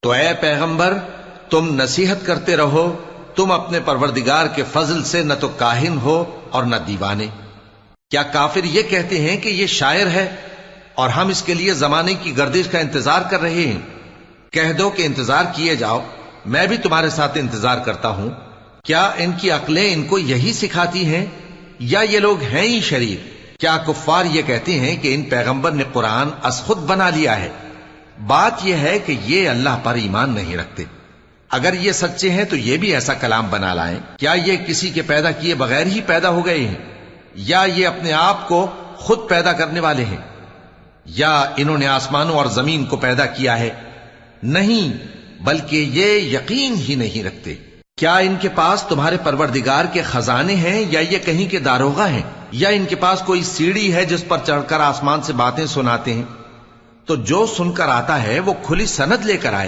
تو اے پیغمبر تم نصیحت کرتے رہو، تم اپنے پروردگار کے فضل سے نہ تو کاہن ہو اور نہ دیوانے۔ کیا کافر یہ کہتے ہیں کہ یہ شاعر ہے اور ہم اس کے لیے زمانے کی گردش کا انتظار کر رہے ہیں؟ کہہ دو کہ انتظار کیے جاؤ، میں بھی تمہارے ساتھ انتظار کرتا ہوں۔ کیا ان کی عقلیں ان کو یہی سکھاتی ہیں یا یہ لوگ ہیں ہی شریر؟ کیا کفار یہ کہتے ہیں کہ ان پیغمبر نے قرآن از خود بنا لیا ہے؟ بات یہ ہے کہ یہ اللہ پر ایمان نہیں رکھتے۔ اگر یہ سچے ہیں تو یہ بھی ایسا کلام بنا لائیں۔ کیا یہ کسی کے پیدا کیے بغیر ہی پیدا ہو گئے ہیں یا یہ اپنے آپ کو خود پیدا کرنے والے ہیں؟ یا انہوں نے آسمانوں اور زمین کو پیدا کیا ہے؟ نہیں، بلکہ یہ یقین ہی نہیں رکھتے۔ کیا ان کے پاس تمہارے پروردگار کے خزانے ہیں یا یہ کہیں کے داروغہ ہیں؟ یا ان کے پاس کوئی سیڑھی ہے جس پر چڑھ کر آسمان سے باتیں سناتے ہیں؟ تو جو سن کر آتا ہے وہ کھلی سند لے کر آئے۔